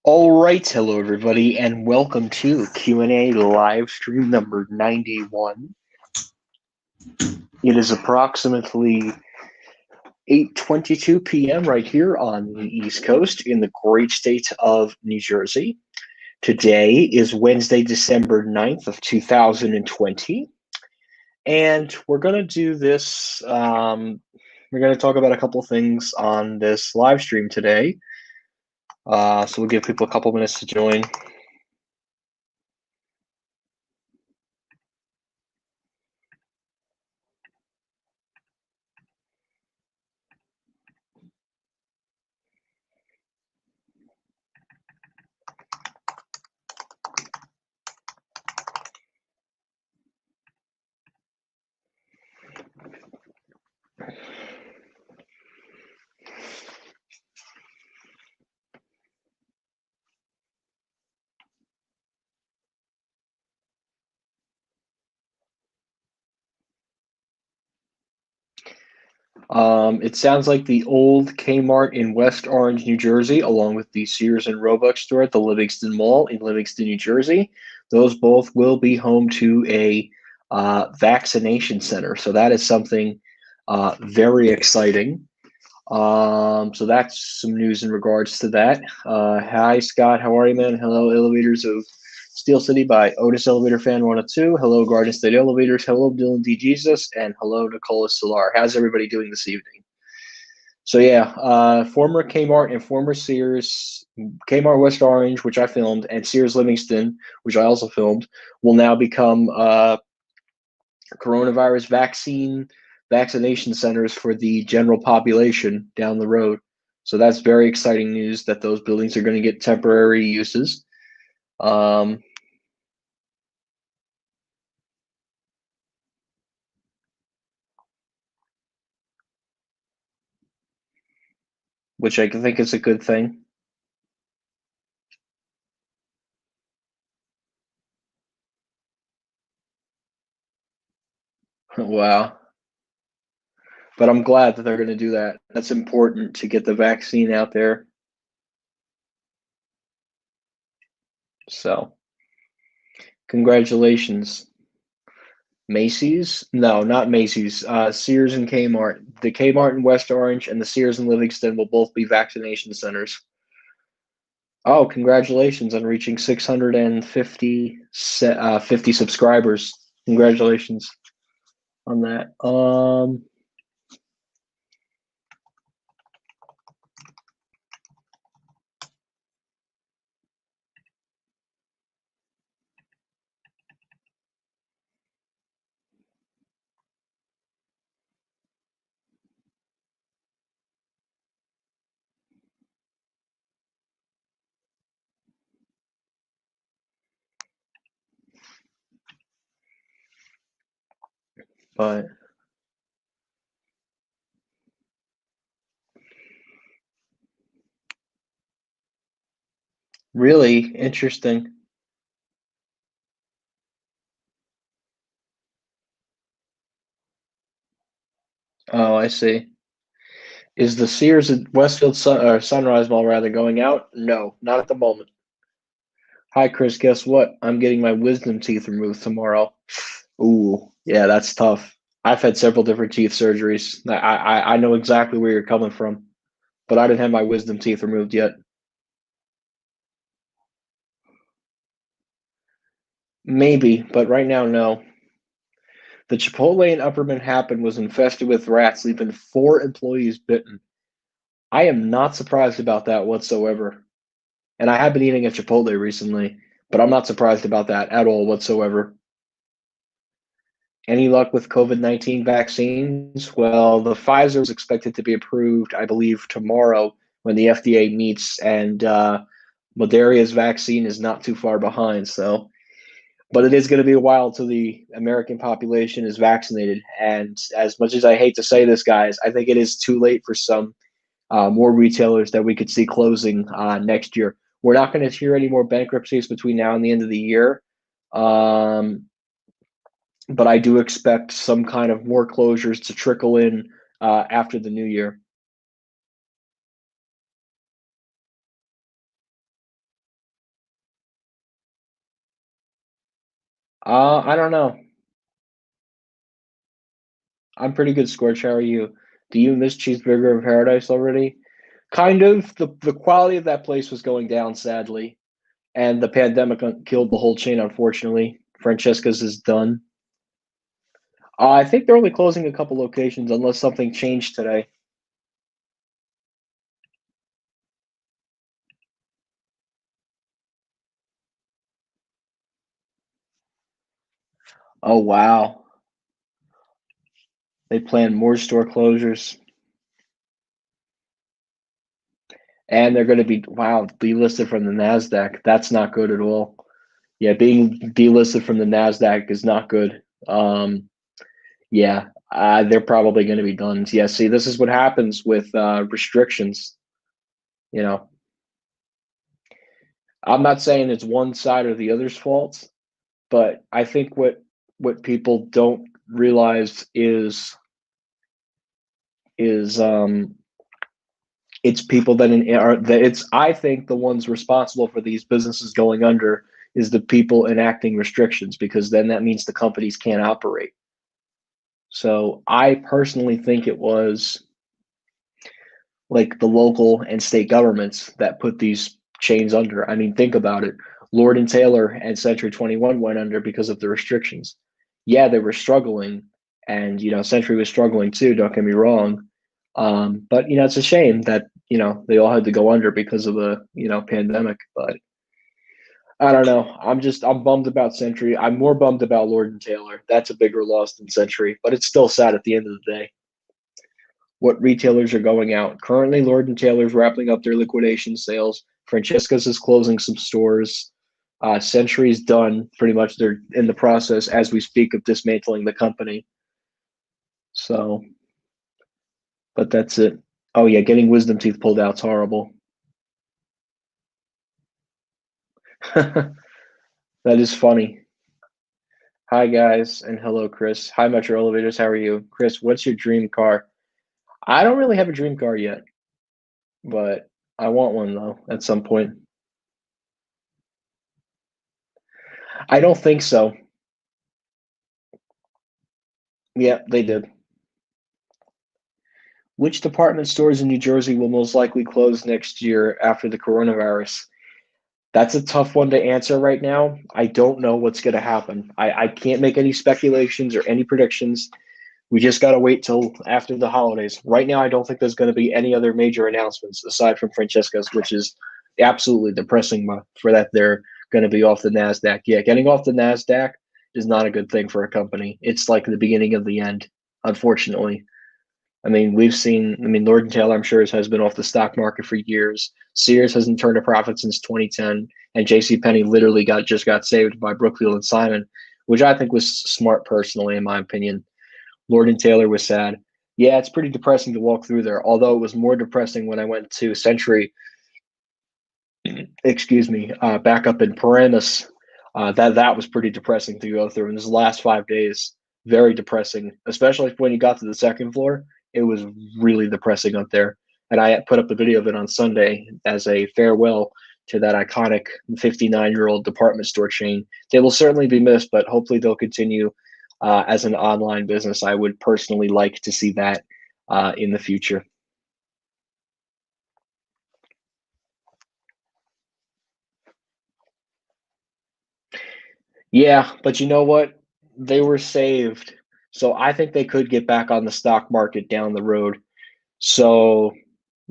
All right, hello everybody, and welcome to Q&A live stream number 91. It is approximately 8:22 p.m. right here on the East Coast in the great state of New Jersey. Today is Wednesday, December 9th of 2020, and we're going to do this. We're going to talk about a couple things on this live stream today. So we'll give people a couple minutes to join. It sounds like the old Kmart in West Orange, New Jersey, along with the Sears and Roebuck store at the Livingston Mall in Livingston, New Jersey. Those both will be home to a vaccination center. So that is something very exciting. So that's some news in regards to that. Hi, Scott. How are you, man? Hello, Elevators of Steel City by Otis Elevator Fan 102. Hello, Garden State Elevators. Hello, Dylan D. Jesus. And hello, Nicola Solar. How's everybody doing this evening? So, yeah, former Kmart and former Sears, Kmart West Orange, which I filmed, and Sears Livingston, which I also filmed, will now become coronavirus vaccination centers for the general population down the road. So that's very exciting news that those buildings are going to get temporary uses. Which I think is a good thing. Wow. But I'm glad that they're going to do that. That's important to get the vaccine out there. So, congratulations. Macy's? No, not Macy's. Sears and Kmart. The Kmart in West Orange and the Sears in Livingston will both be vaccination centers. Oh, congratulations on reaching 650 50 subscribers. Congratulations on that. But really interesting. Oh, I see. Is the Sears at Westfield Sunrise Mall rather going out? No, not at the moment. Hi, Chris. Guess what? I'm getting my wisdom teeth removed tomorrow. Ooh, yeah, that's tough. I've had several different teeth surgeries. I know exactly where you're coming from, but I didn't have my wisdom teeth removed yet. Maybe, but right now, no. The Chipotle in Upper Manhattan was infested with rats, leaving 4 employees bitten. I am not surprised about that whatsoever. And I have been eating at Chipotle recently, but I'm not surprised about that at all whatsoever. Any luck with COVID-19 vaccines? Well, the Pfizer is expected to be approved, I believe, tomorrow when the FDA meets, and Moderna's vaccine is not too far behind. So, but it is going to be a while till the American population is vaccinated. And as much as I hate to say this, guys, I think it is too late for some more retailers that we could see closing next year. We're not going to hear any more bankruptcies between now and the end of the year. But I do expect some kind of more closures to trickle in after the new year. I don't know. I'm pretty good, Scorch. How are you? Do you miss Cheeseburger in Paradise already? Kind of. The quality of that place was going down, sadly, and the pandemic killed the whole chain. Unfortunately, Francesca's is done. I think they're only closing a couple locations unless something changed today. Oh wow, they plan more store closures, and they're going to be delisted from the Nasdaq. That's not good at all. Yeah, being delisted from the Nasdaq is not good. Yeah, they're probably going to be done. Yeah, see, this is what happens with restrictions. You know, I'm not saying it's one side or the other's fault, but I think what people don't realize is it's people that it's I think the ones responsible for these businesses going under is the people enacting restrictions because then that means the companies can't operate. So I personally think it was like the local and state governments that put these chains under. I mean, think about it. Lord and Taylor and Century 21 went under because of the restrictions. Yeah, they were struggling, and Century was struggling too. Don't get me wrong, but it's a shame that they all had to go under because of the pandemic. But I don't know. I'm bummed about Century. I'm more bummed about Lord and Taylor. That's a bigger loss than Century, but it's still sad at the end of the day what retailers are going out. Currently, Lord and Taylor's wrapping up their liquidation sales. Francesca's is closing some stores. Century's done pretty much. They're in the process as we speak of dismantling the company. So, but that's it. Oh yeah, getting wisdom teeth pulled out's horrible. That is funny. Hi guys, and hello Chris. Hi Metro Elevators. How are you, Chris? What's your dream car? I don't really have a dream car yet, but I want one though at some point. I don't think so. Yeah, they did. Which department stores in New Jersey will most likely close next year after the coronavirus? That's a tough one to answer right now. I don't know what's going to happen. I can't make any speculations or any predictions. We just got to wait till after the holidays. Right now, I don't think there's going to be any other major announcements aside from Francesca's, which is absolutely depressing for that they're going to be off the NASDAQ. Yeah, getting off the NASDAQ is not a good thing for a company. It's like the beginning of the end, unfortunately. I mean, Lord and Taylor, I'm sure, has been off the stock market for years. Sears hasn't turned a profit since 2010, and J.C. Penney literally got saved by Brookfield and Simon, which I think was smart personally, in my opinion. Lord and Taylor was sad. Yeah, it's pretty depressing to walk through there. Although it was more depressing when I went to Century, excuse me, back up in Paramus. That was pretty depressing to go through. In this last 5 days, very depressing, especially when you got to the second floor. It was really depressing up there. And I put up a video of it on Sunday as a farewell to that iconic 59-year-old department store chain. They will certainly be missed, but hopefully they'll continue as an online business. I would personally like to see that in the future. Yeah, but you know what? They were saved. So I think they could get back on the stock market down the road. So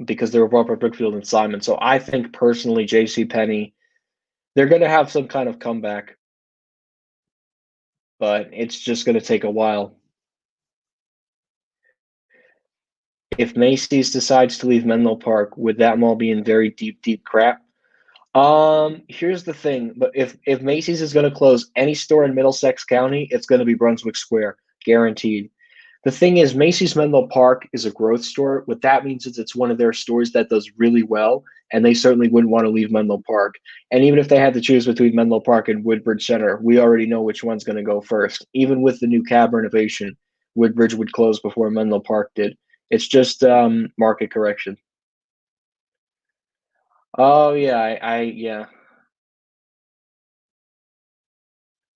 because they were bought by Brookfield and Simon. So I think personally, JC Penney, they're gonna have some kind of comeback, but it's just gonna take a while. If Macy's decides to leave Menlo Park, would that mall be in very deep, deep crap? Here's the thing, but if Macy's is going to close any store in Middlesex County, it's going to be Brunswick Square, guaranteed. The thing is, Macy's Menlo Park is a growth store. What that means is it's one of their stores that does really well, and they certainly wouldn't want to leave Menlo Park. And even if they had to choose between Menlo Park and Woodbridge Center, we already know which one's going to go first. Even with the new cab renovation, Woodbridge would close before Menlo Park did. It's just market correction. Oh yeah, I yeah.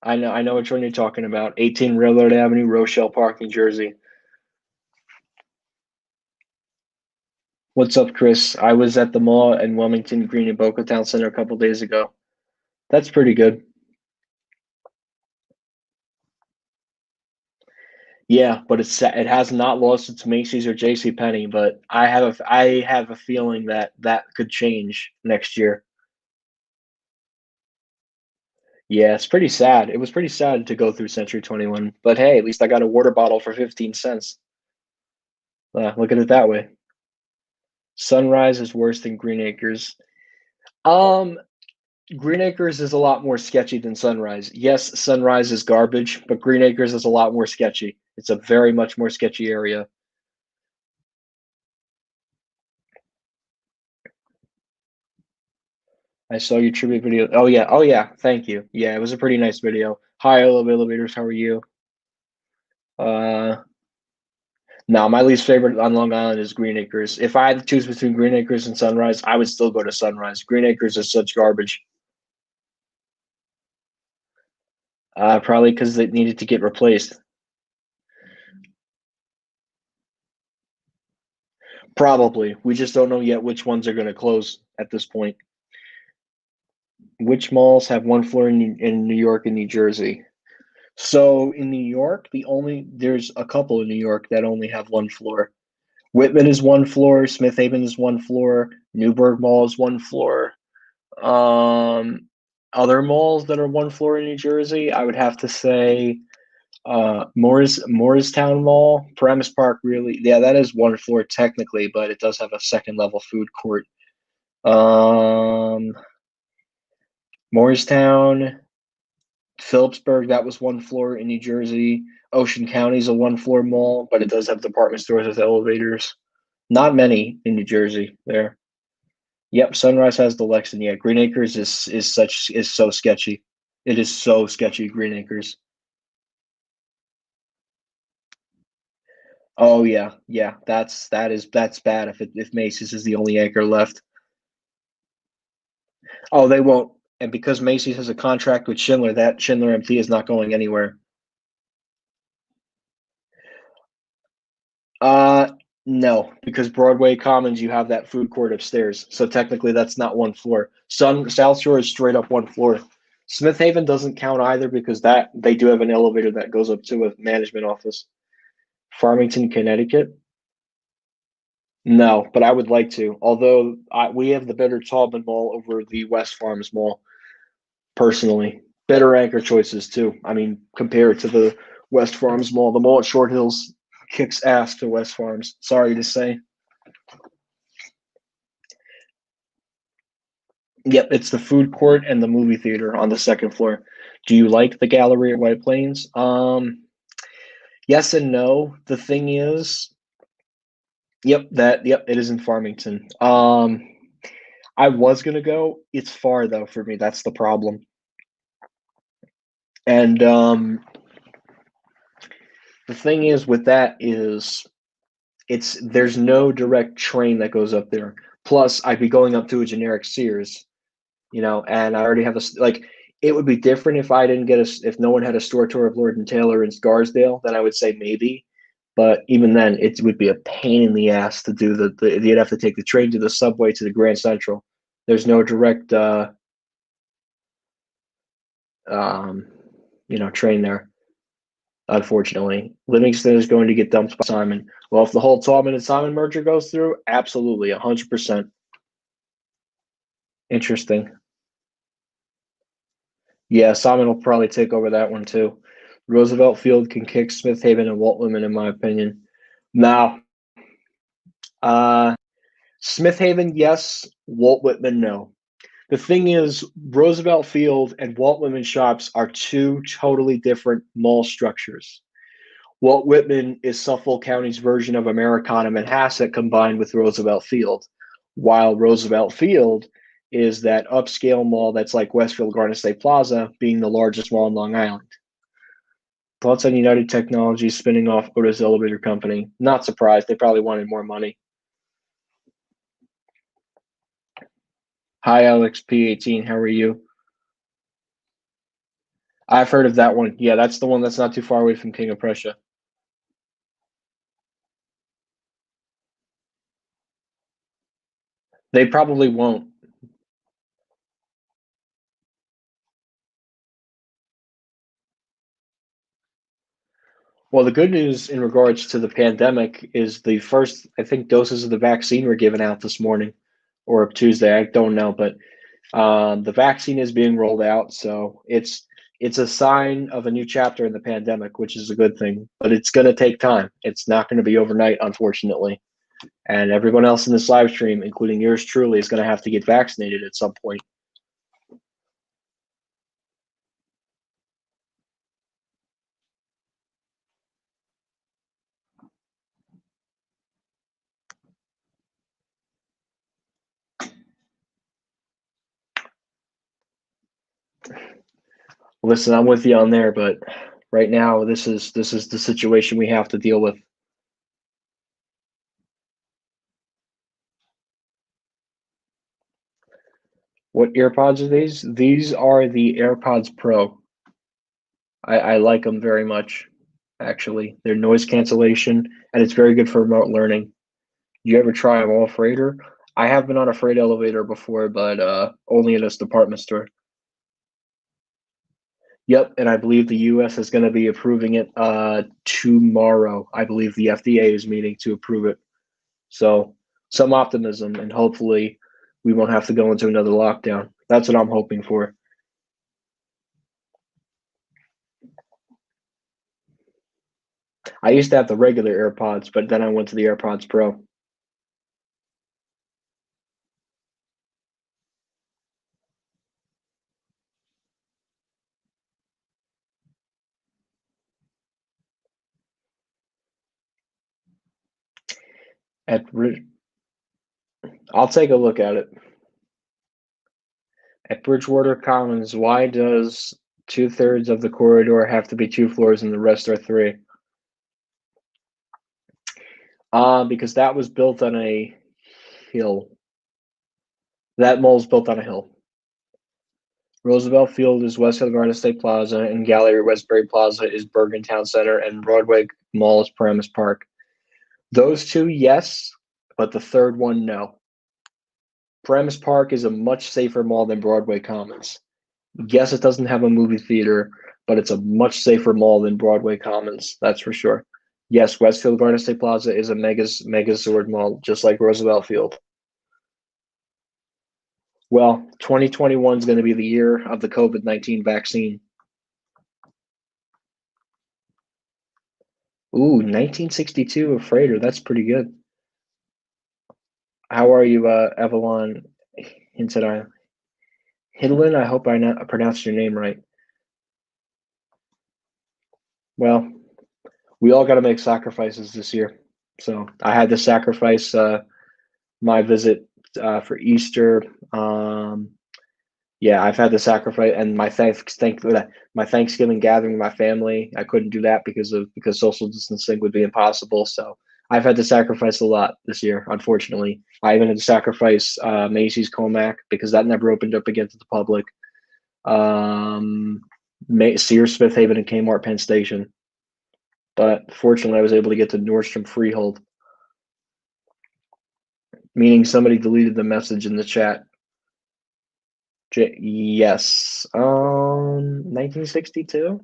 I know which one you're talking about. 18 Railroad Avenue, Rochelle Park, New Jersey. What's up, Chris? I was at the mall in Wilmington Green and Boca Town Center a couple days ago. That's pretty good. Yeah, but it has not lost its Macy's or J.C. Penney, but I have a feeling that that could change next year. Yeah, it's pretty sad. It was pretty sad to go through Century 21, but hey, at least I got a water bottle for 15 cents. Look at it that way. Sunrise is worse than Green Acres. Um, Green Acres is a lot more sketchy than Sunrise. Yes, Sunrise is garbage, but Green Acres is a lot more sketchy. It's a very much more sketchy area. I saw your tribute video. Oh yeah, oh yeah. Thank you. Yeah, it was a pretty nice video. Hi, elevators. How are you? Uh, no, my least favorite on Long Island is Green Acres. If I had to choose between Green Acres and Sunrise, I would still go to Sunrise. Green Acres is such garbage. Probably because it needed to get replaced. Probably. We just don't know yet which ones are going to close at this point. Which malls have one floor in New York and New Jersey? So in New York, there's a couple in New York that only have one floor. Whitman is one floor. Smith Haven is one floor. Newburgh Mall is one floor. Um, Other malls that are one floor in New Jersey, I would have to say Morristown Mall, Paramus Park. Really, yeah, that is one floor technically, but it does have a second level food court. Um, Morristown, Phillipsburg, that was one floor in New Jersey. Ocean County is a one floor mall, but it does have department stores with elevators. Not many in New Jersey there. Yep, Sunrise has the Lexington. Yeah, Green Acres is so sketchy. It is so sketchy, Green Acres. Oh yeah, yeah. That's bad if Macy's is the only anchor left. Oh, they won't. And because Macy's has a contract with Schindler, that Schindler MT is not going anywhere. Uh, no, because Broadway Commons, you have that food court upstairs. So technically, that's not one floor. South Shore is straight up one floor. Smith Haven doesn't count either because that they do have an elevator that goes up to a management office. Farmington, Connecticut. No, but I would like to. Although we have the better Taubman Mall over the West Farms Mall, personally. Better anchor choices too. I mean, compared to the West Farms Mall, the mall at Short Hills kicks ass to West Farms. Sorry to say. Yep, it's the food court and the movie theater on the second floor. Do you like the gallery at White Plains? Yes and no. The thing is, yep, it is in Farmington. I was gonna go. It's far though for me. That's the problem. And the thing is with that is there's no direct train that goes up there. Plus, I'd be going up to a generic Sears, and I already have like. It would be different if I didn't get if no one had a store tour of Lord and Taylor in Scarsdale. Then I would say maybe, but even then, it would be a pain in the ass to do you'd have to take the train to the subway to the Grand Central. There's no direct, um, train there. Unfortunately, Livingston is going to get dumped by Simon. Well, if the whole Tallman and Simon merger goes through, absolutely, 100%. Interesting. Yeah, Simon will probably take over that one too. Roosevelt Field can kick Smith Haven and Walt Whitman, in my opinion. Now, uh, Smith Haven, yes. Walt Whitman, no. The thing is, Roosevelt Field and Walt Whitman shops are two totally different mall structures. Walt Whitman is Suffolk County's version of Americana Manhasset combined with Roosevelt Field, while Roosevelt Field is that upscale mall that's like Westfield Garden State Plaza, being the largest mall in Long Island. Thoughts on United Technologies spinning off Otis Elevator Company? Not surprised. They probably wanted more money. Hi, Alex P18. How are you? I've heard of that one. Yeah, that's the one that's not too far away from King of Prussia. They probably won't. Well, the good news in regards to the pandemic is the first, I think, doses of the vaccine were given out this morning or Tuesday. I don't know, but the vaccine is being rolled out, so it's a sign of a new chapter in the pandemic, which is a good thing. But it's going to take time. It's not going to be overnight, unfortunately. And everyone else in this live stream, including yours truly, is going to have to get vaccinated at some point. Listen, I'm with you on there, but right now this is the situation we have to deal with. What earpods are these? These are the Airpods Pro. I like them very much, actually. They're noise cancellation, and it's very good for remote learning. You ever try them off freighter? I have been on a freight elevator before, but only in this department store. Yep, and I believe the U.S. is going to be approving it tomorrow. I believe the FDA is meeting to approve it. So some optimism, and hopefully we won't have to go into another lockdown. That's what I'm hoping for. I used to have the regular AirPods, but then I went to the AirPods Pro. At I'll take a look at it. At Bridgewater Commons, why does 2/3 of the corridor have to be 2 floors and the rest are 3? Because that was built on a hill. That mall's built on a hill. Roosevelt Field is west of Garden State Plaza, and Gallery Westbury Plaza is Bergen Town Center, and Broadway Mall is Paramus Park. Those two, yes, but the third one, no. Paramus Park is a much safer mall than Broadway Commons. Yes, it doesn't have a movie theater, but it's a much safer mall than Broadway Commons, that's for sure. Yes, Westfield Garden State Plaza is a Megazord mall, just like Roosevelt Field. Well, 2021 is going to be the year of the COVID-19 vaccine. Ooh, 1962 of Freighter. That's pretty good. How are you, Evelyn Hinted? Hidlin? I hope I pronounced your name right. Well, we all got to make sacrifices this year. So I had to sacrifice my visit for Easter. Yeah, I've had to sacrifice, and my Thanksgiving gathering with my family. I couldn't do that because social distancing would be impossible. So I've had to sacrifice a lot this year. Unfortunately, I even had to sacrifice Macy's Comac because that never opened up again to the public. Sears, Smith Haven, and Kmart Penn Station. But fortunately, I was able to get to Nordstrom Freehold, meaning somebody deleted the message in the chat. Yes. 1962?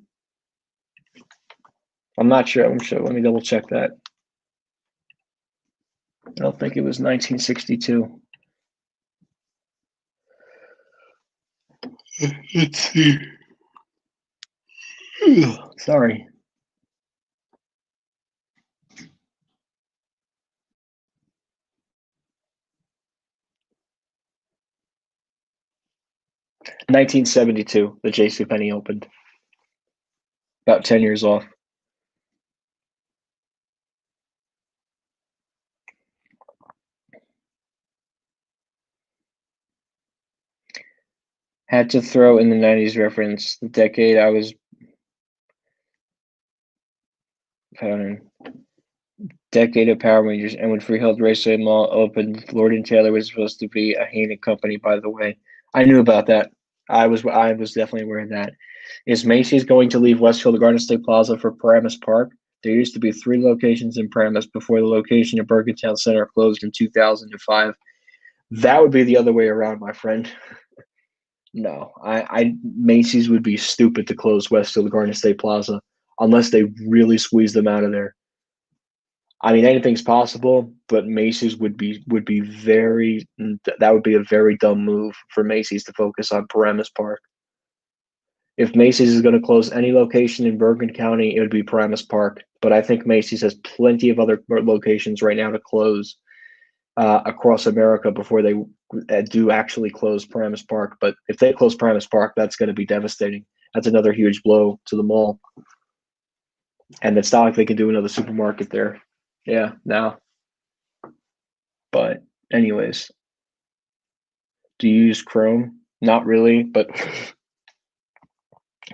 I'm not sure. I'm sure. Let me double check that. I don't think it was 1962. Let's see. Sorry. $1972, the JCPenney opened. About 10 years off. Had to throw in the 90s reference. The decade I was found in. Decade of Power Rangers, and when Freehold Raceway Mall opened, Lord and Taylor was supposed to be a Hanen company, by the way. I knew about that. I was definitely aware of that. Is Macy's going to leave Westfield Garden State Plaza for Paramus Park? There used to be 3 locations in Paramus before the location at Bergen Town Center closed in 2005. That would be the other way around, my friend. No, Macy's would be stupid to close Westfield Garden State Plaza unless they really squeeze them out of there. I mean, anything's possible, but Macy's would be very that would be a very dumb move for Macy's to focus on Paramus Park. If Macy's is going to close any location in Bergen County, it would be Paramus Park. But I think Macy's has plenty of other locations right now to close across America before they do actually close Paramus Park. But if they close Paramus Park, that's going to be devastating. That's another huge blow to the mall. And it's not like they can do another supermarket there. Yeah, now. But anyways, do you use Chrome? Not really, but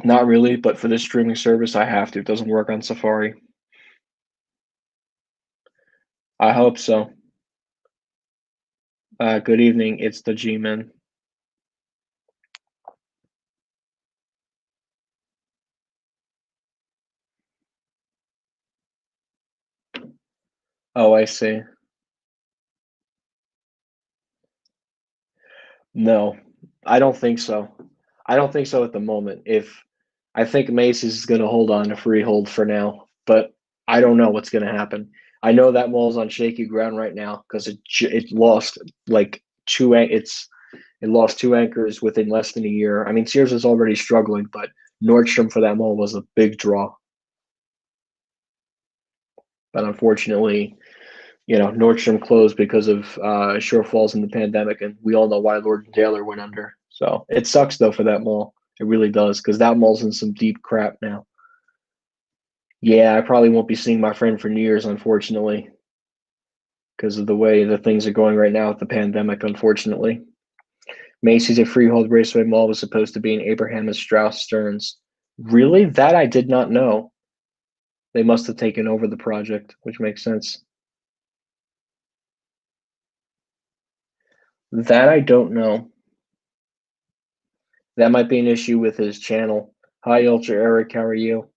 not really. But for this streaming service, I have to. It doesn't work on Safari. I hope so. Good evening. It's the G-Man. Oh, I see. No, I don't think so. I don't think so at the moment. If I think Macy's is going to hold on to Freehold for now, but I don't know what's going to happen. I know that mall's on shaky ground right now because it lost like it lost 2 anchors within less than a year. I mean, Sears is already struggling, but Nordstrom for that mall was a big draw. But unfortunately, Nordstrom closed because of shortfalls in the pandemic, and we all know why Lord and Taylor went under. So it sucks though for that mall. It really does because that mall's in some deep crap now. Yeah, I probably won't be seeing my friend for New Year's, unfortunately, because of the way the things are going right now with the pandemic, unfortunately. Macy's at Freehold Raceway Mall was supposed to be in Abraham and Strauss Stearns. Really? That I did not know. They must have taken over the project, which makes sense. That I don't know. That might be an issue with his channel. Hi, Ultra Eric. How are you?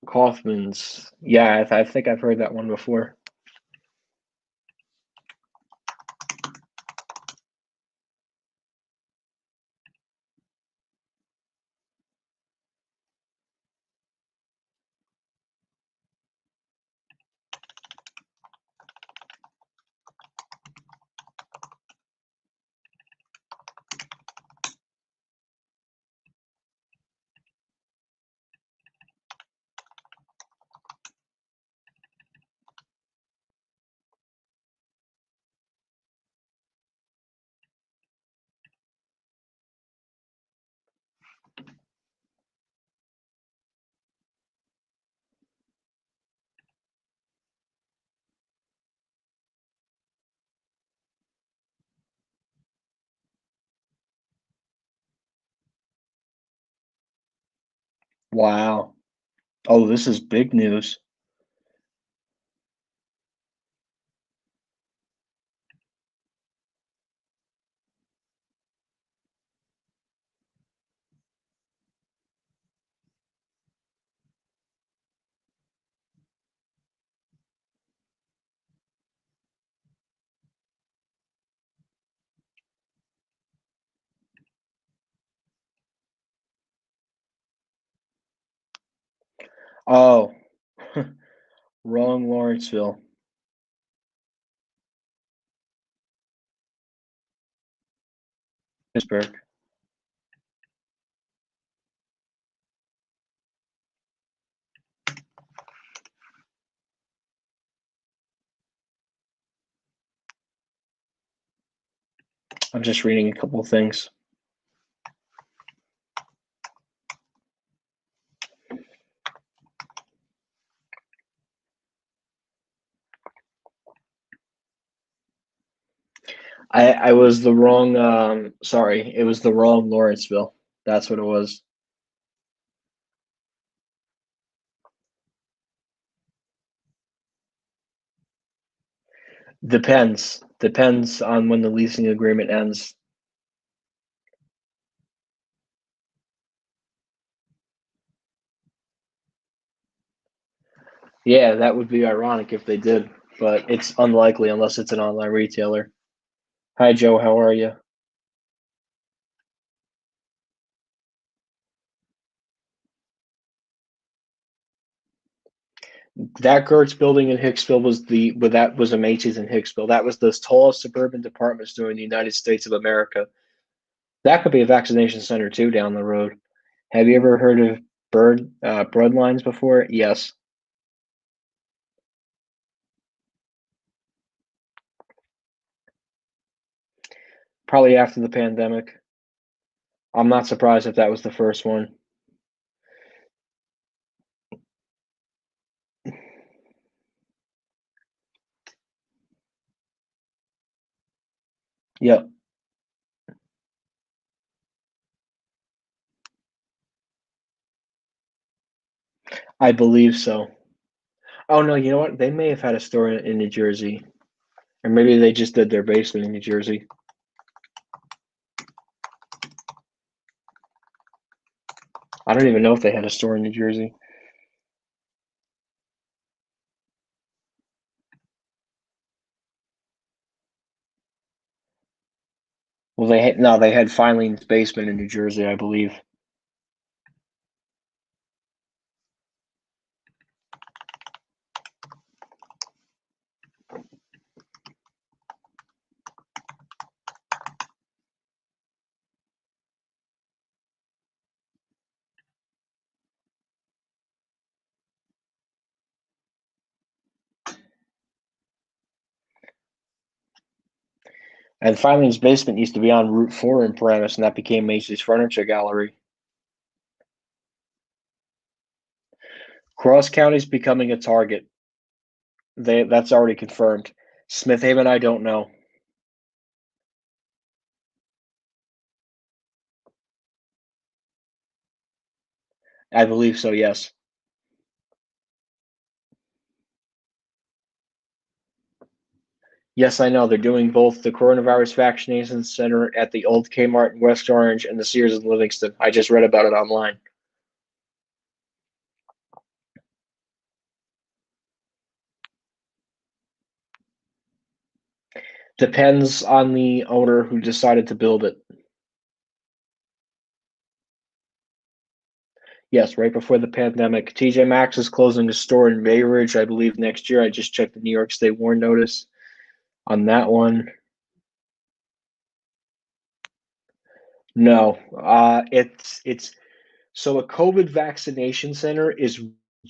Kaufman's. Yeah, I think I've heard that one before. Wow. Oh, this is big news. Oh, wrong Lawrenceville. Pittsburgh. I'm just reading a couple of things. I was the wrong sorry, it was the wrong Lawrenceville. That's what it was. Depends on when the leasing agreement ends. Yeah, that would be ironic if they did, but it's unlikely unless it's an online retailer. Hi, Joe. How are you? That Gertz building in Hicksville but that was a Macy's in Hicksville. That was the tallest suburban department store in the United States of America. That could be a vaccination center too down the road. Have you ever heard of Bloodlines before? Yes, probably after the pandemic. I'm not surprised if that was the first one. Yep, I believe so. Oh no, you know what? They may have had a store in New Jersey, or maybe they just did their basement in New Jersey. I don't even know if they had a store in New Jersey. Well, they had no, they had Filene's basement in New Jersey, I believe. And Filene's basement used to be on Route 4 in Paramus, and that became Macy's Furniture Gallery. Cross County's becoming a Target. That's already confirmed. Smith Haven, I don't know. I believe so, yes. Yes, I know. They're doing both the coronavirus vaccination center at the old Kmart in West Orange and the Sears in Livingston. I just read about it online. Depends on the owner who decided to build it. Yes, right before the pandemic. TJ Maxx is closing a store in Bay Ridge, I believe, next year. I just checked the New York State Warn notice on that one. No, it's so a COVID vaccination center is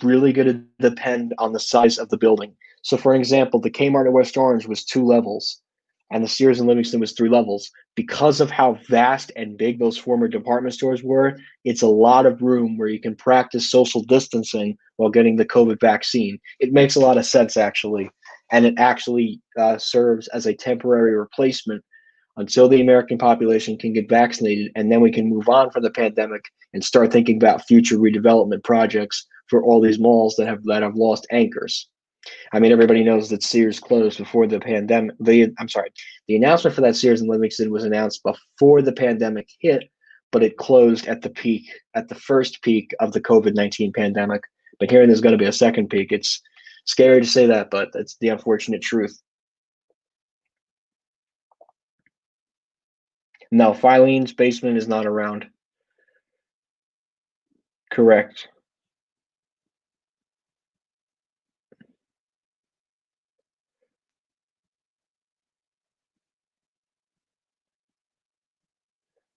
really going to depend on the size of the building. So, for example, the Kmart in West Orange was 2 levels, and the Sears in Livingston was 3 levels. Because of how vast and big those former department stores were, it's a lot of room where you can practice social distancing while getting the COVID vaccine. It makes a lot of sense, actually, and it actually serves as a temporary replacement until the American population can get vaccinated, and then we can move on from the pandemic and start thinking about future redevelopment projects for all these malls that have lost anchors. I mean, everybody knows that Sears closed before the pandemic. I'm sorry, the announcement for that Sears in Livingston was announced before the pandemic hit, but it closed at the peak, at the first peak of the COVID-19 pandemic. But hearing there's going to be a second peak, it's scary to say that, but it's the unfortunate truth. No, Filene's basement is not around. Correct.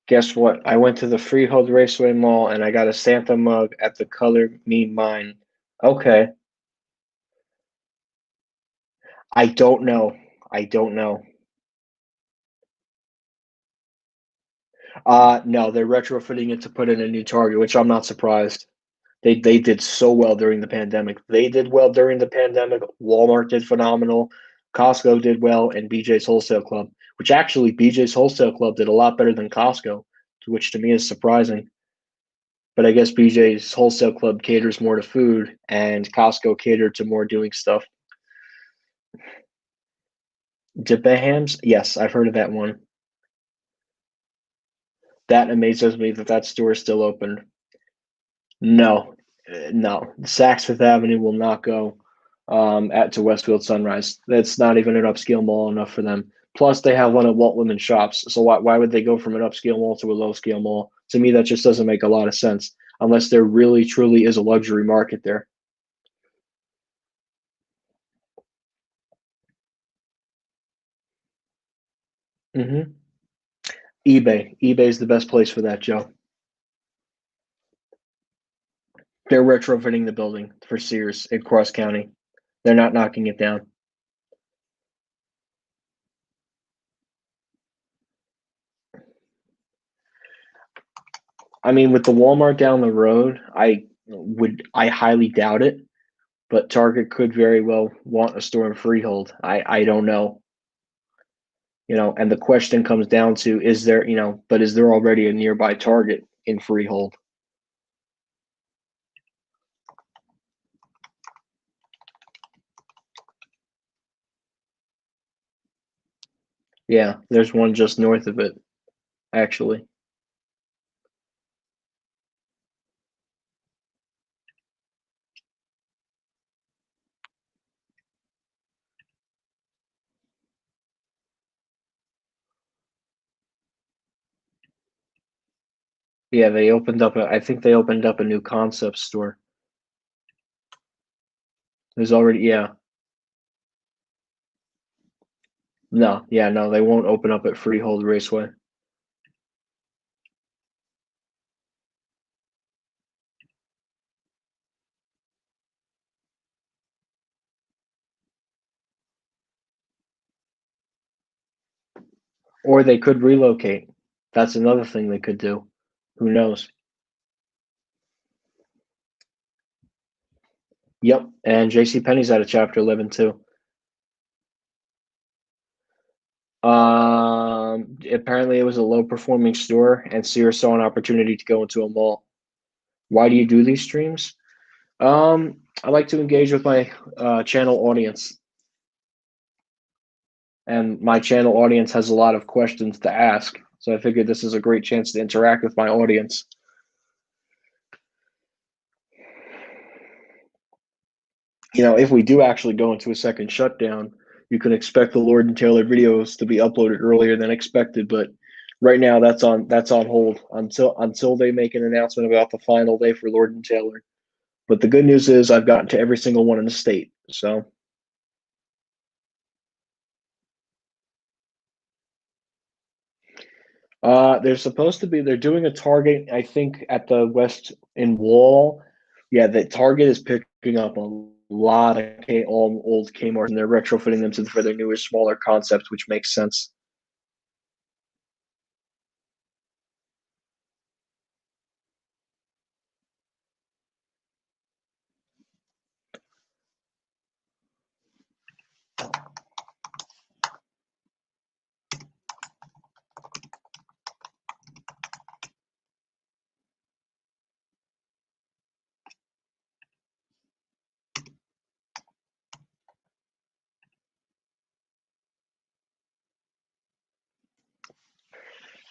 Guess what? I went to the Freehold Raceway Mall and I got a Santa mug at the Color Me Mine. Okay. I don't know. I don't know. No, they're retrofitting it to put in a new Target, which I'm not surprised. They did so well during the pandemic. They did well during the pandemic. Walmart did phenomenal. Costco did well, and BJ's Wholesale Club, which actually BJ's Wholesale Club did a lot better than Costco, which to me is surprising. But I guess BJ's Wholesale Club caters more to food, and Costco catered to more doing stuff. Debenhams? Yes, I've heard of that one. That amazes me that that store is still open. No, no. Saks Fifth Avenue will not go at to Westfield Sunrise. That's not even an upscale mall enough for them. Plus, they have one at Walt Women's Shops. So why would they go from an upscale mall to a low scale mall? To me, that just doesn't make a lot of sense unless there really truly is a luxury market there. hmm eBay. eBay is the best place for that, Joe. They're retrofitting the building for Sears in Cross County. They're not knocking it down. I mean, with the Walmart down the road, I highly doubt it, but Target could very well want a store in Freehold. I don't know. And the question comes down to but is there already a nearby Target in Freehold? Yeah, there's one just north of it, actually. Yeah, I think they opened up a new concept store. There's already, yeah. No, yeah, no, they won't open up at Freehold Raceway. Or they could relocate. That's another thing they could do. Who knows? Yep, and J.C. Penney's out of Chapter 11 too. Apparently it was a low performing store, and Sears saw an opportunity to go into a mall. Why do you do these streams? I like to engage with my channel audience, and my channel audience has a lot of questions to ask. So I figured this is a great chance to interact with my audience. If we do actually go into a second shutdown, you can expect the Lord and Taylor videos to be uploaded earlier than expected. But right now, that's on hold until they make an announcement about the final day for Lord and Taylor. But the good news is I've gotten to every single one in the state. So they're doing a Target, I think, at the West in Wall. Yeah, the Target is picking up a lot of all old Kmart, and they're retrofitting them for their newer, smaller concepts, which makes sense.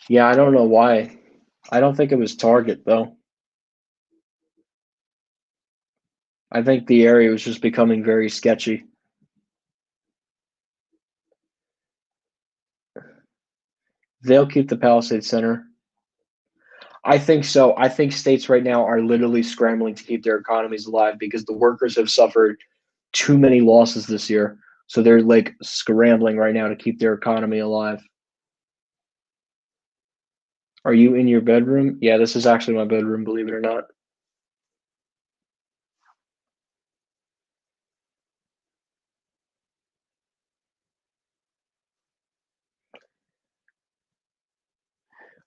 Yeah, I don't know why. I don't think it was Target though. I think the area was just becoming very sketchy. They'll keep the Palisades Center. I think so. I think states right now are literally scrambling to keep their economies alive because the workers have suffered too many losses this year. So they're like scrambling right now to keep their economy alive. Are you in your bedroom? Yeah, this is actually my bedroom, believe it or not.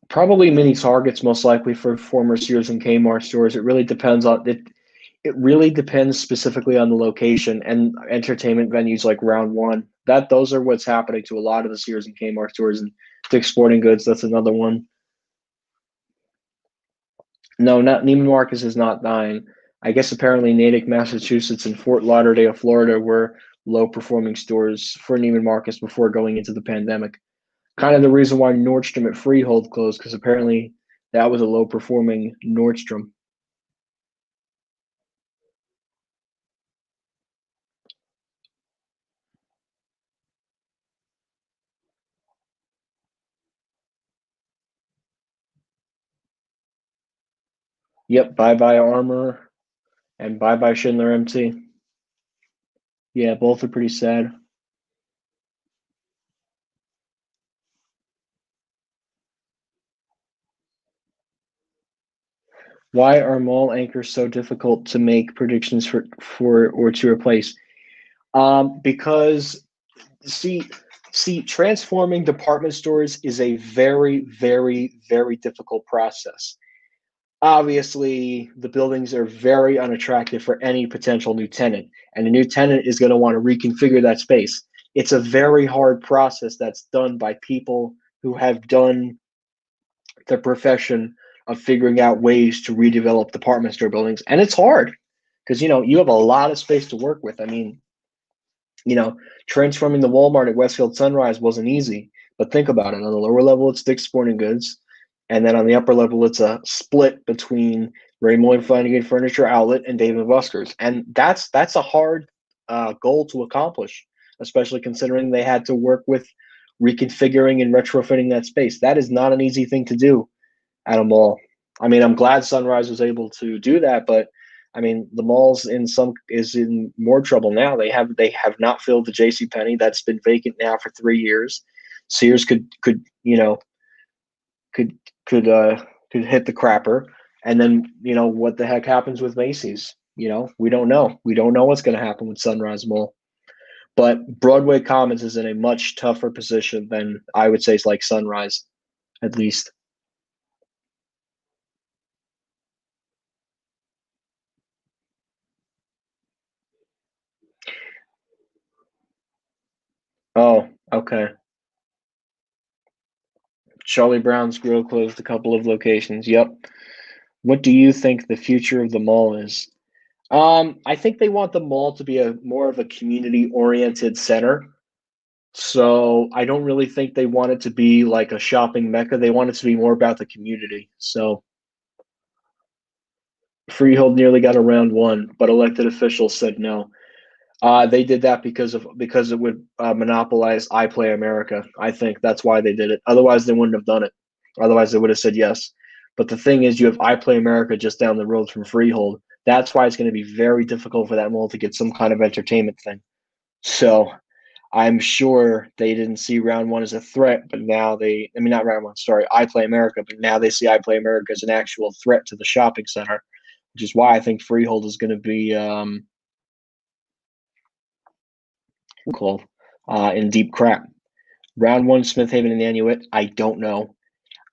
Probably mini Targets, most likely for former Sears and Kmart stores. It really depends on it. It really depends specifically on the location and entertainment venues like Round One. Those are what's happening to a lot of the Sears and Kmart stores and Dick's Sporting Goods. That's another one. No, not Neiman Marcus is not dying. I guess apparently Natick, Massachusetts, and Fort Lauderdale, Florida, were low-performing stores for Neiman Marcus before going into the pandemic. Kind of the reason why Nordstrom at Freehold closed, because apparently that was a low-performing Nordstrom. Yep, bye-bye Armor and bye-bye Schindler MT. Yeah, both are pretty sad. Why are mall anchors so difficult to make predictions for or to replace? Because see, transforming department stores is a very, very, very difficult process. Obviously, the buildings are very unattractive for any potential new tenant, and a new tenant is going to want to reconfigure that space. It's a very hard process that's done by people who have done the profession of figuring out ways to redevelop department store buildings, and it's hard because you have a lot of space to work with. I mean, transforming the Walmart at Westfield Sunrise wasn't easy, but think about it. On the lower level, it's Dick's Sporting Goods, and then on the upper level, it's a split between Raymond Flanagan Furniture Outlet and Dave and Buster's, and that's a hard goal to accomplish, especially considering they had to work with reconfiguring and retrofitting that space. That is not an easy thing to do at a mall. I mean, I'm glad Sunrise was able to do that, but I mean, the mall's is in more trouble now. They have not filled the J.C. Penney that's been vacant now for 3 years. Sears could could could hit the crapper, and then what the heck happens with Macy's? We don't know. We don't know what's going to happen with Sunrise Mall. But Broadway Commons is in a much tougher position than I would say is like Sunrise, at least. Oh, okay. Charlie Brown's Grill closed a couple of locations. Yep. What do you think the future of the mall is? I think they want the mall to be a more of a community-oriented center. So I don't really think they want it to be like a shopping mecca. They want it to be more about the community. So Freehold nearly got a round one, but elected officials said no. They did that because it would monopolize iPlay America. I think that's why they did it. Otherwise, they wouldn't have done it. Otherwise, they would have said yes. But the thing is, you have iPlay America just down the road from Freehold. That's why it's going to be very difficult for that mall to get some kind of entertainment thing. So I'm sure they didn't see round one as a threat, but now I mean, not round one, sorry, iPlay America, but now they see iPlay America as an actual threat to the shopping center, which is why I think Freehold is going to be called in deep crap. Round one, Smith Haven and Nanuet, I don't know.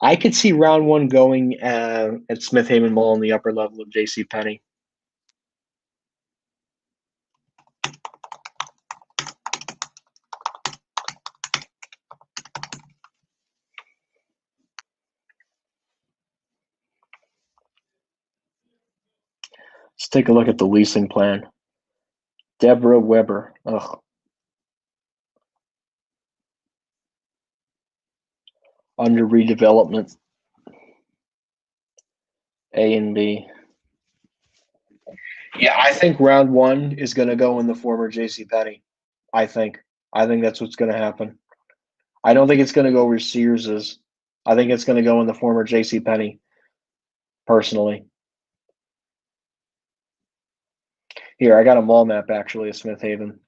I could see round one going at Smith Haven Mall in the upper level of J.C. Penney. Let's take a look at the leasing plan. Deborah Weber. Ugh. Under redevelopment. A and B. Yeah, I think round one is going to go in the former J.C. Penney. I think. I think that's what's going to happen. I don't think it's going to go where Sears is. I think it's going to go in the former J.C. Penney. Personally, here I got a mall map actually of Smith Haven.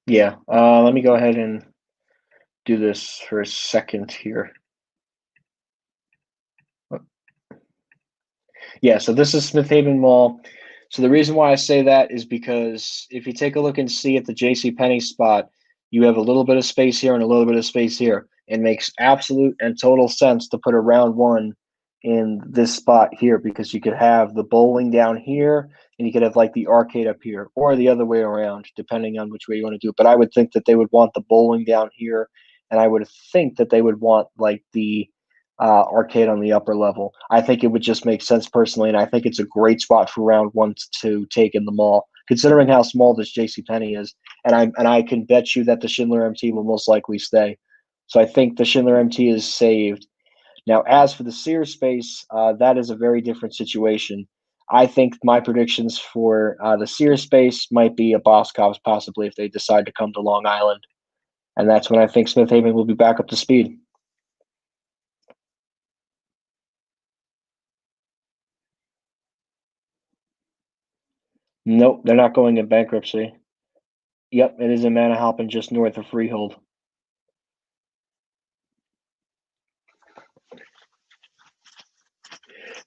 Yeah, let me go ahead and do this for a second here. Yeah, so this is Smith Haven Mall. So the reason why I say that is because if you take a look and see at the J.C. Penney spot, you have a little bit of space here and a little bit of space here. It makes absolute and total sense to put a round one in this spot here because you could have the bowling down here and you could have like the arcade up here or the other way around, depending on which way you want to do it. But I would think that they would want the bowling down here, and I would think that they would want like the arcade on the upper level. I think it would just make sense personally, and I think it's a great spot for round one to take in the mall, considering how small this JCPenney is. And I can bet you that the Schindler MT will most likely stay. So I think the Schindler MT is saved. Now, as for the Sears space, that is a very different situation. I think my predictions for the Sears space might be a Boscov's possibly if they decide to come to Long Island. And that's when I think Smith Haven will be back up to speed. Nope, they're not going in bankruptcy. Yep, it is in Manahawkin, just north of Freehold.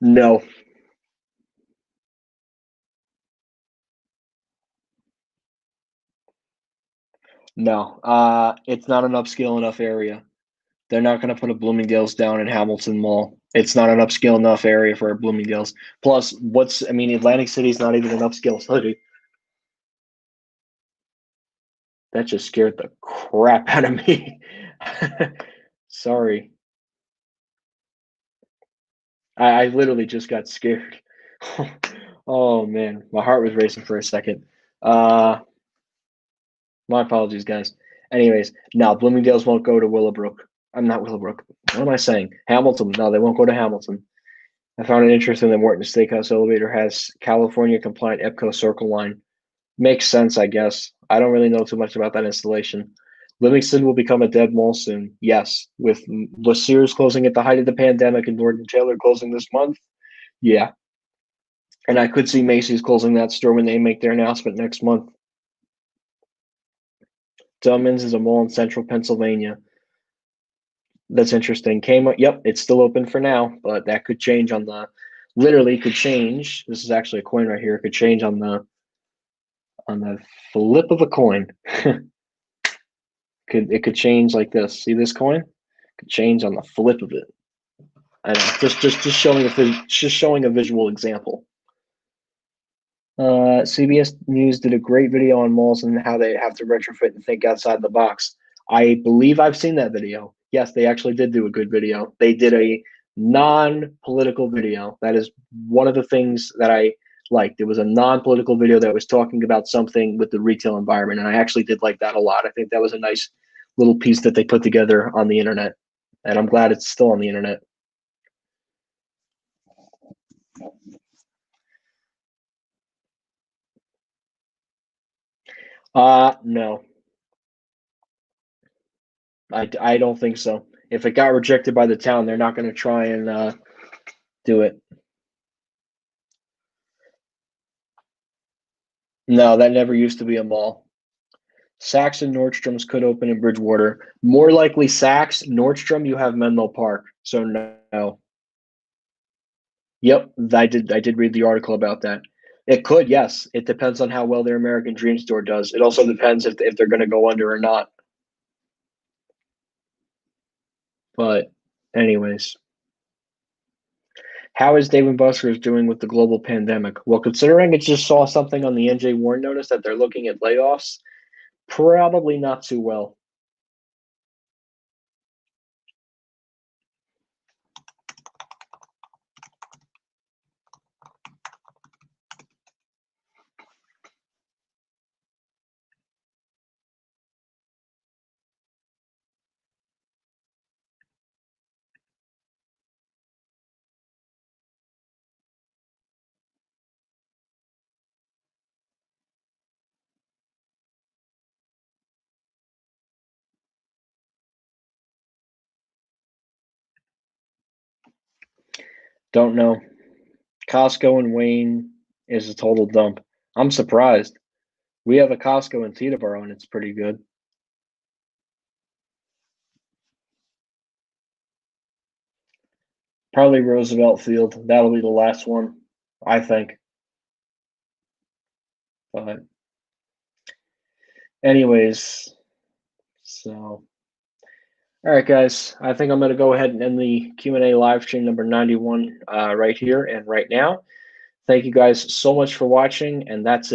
No, no, it's not an upscale enough area. They're not going to put a Bloomingdale's down in Hamilton Mall. It's not an upscale enough area for a Bloomingdale's. Plus, I mean, Atlantic City's not even an upscale city. That just scared the crap out of me. Sorry. I literally just got scared. Oh man, my heart was racing for a second. My apologies, guys. Anyways, no, Bloomingdale's won't go to Willowbrook. I'm not Willowbrook. What am I saying? Hamilton. No, they won't go to Hamilton. I found it interesting that Morton Steakhouse Elevator has California compliant EPCO Circle Line. Makes sense, I guess. I don't really know too much about that installation. Livingston will become a dead mall soon. Yes, with Sears closing at the height of the pandemic and Norton Taylor closing this month. Yeah, and I could see Macy's closing that store when they make their announcement next month. Dummins is a mall in central Pennsylvania. That's interesting. Yep, it's still open for now, but that could change on the. Literally could change. This is actually a coin right here. It could change on the flip of a coin. It could change like this. See this coin? It could change on the flip of it. I know, just showing a visual example. CBS News did a great video on malls and how they have to retrofit and think outside the box. I believe I've seen that video. Yes, they actually did do a good video. They did a non-political video. That is one of the things that I liked. It was a non-political video that was talking about something with the retail environment, and I actually did like that a lot. I think that was a nice little piece that they put together on the internet, and I'm glad it's still on the internet. No, I don't think so. If it got rejected by the town, they're not going to try and do it. No, that never used to be a mall. Saks and Nordstrom's could open in Bridgewater. More likely Saks. Nordstrom, you have Menlo Park. So no. Yep, I did read the article about that. It could, yes. It depends on how well their American Dream store does. It also depends if they're going to go under or not. But anyways. How is Dave & Buster's doing with the global pandemic? Well, considering it just saw something on the NJ Warren notice that they're looking at layoffs, probably not too well. Don't know. Costco and Wayne is a total dump. I'm surprised. We have a Costco in Teterboro, and it's pretty good. Probably Roosevelt Field. That'll be the last one, I think. But anyways, so all right, guys. I think I'm going to go ahead and end the Q&A live stream number 91 right here and right now. Thank you guys so much for watching, and that's it.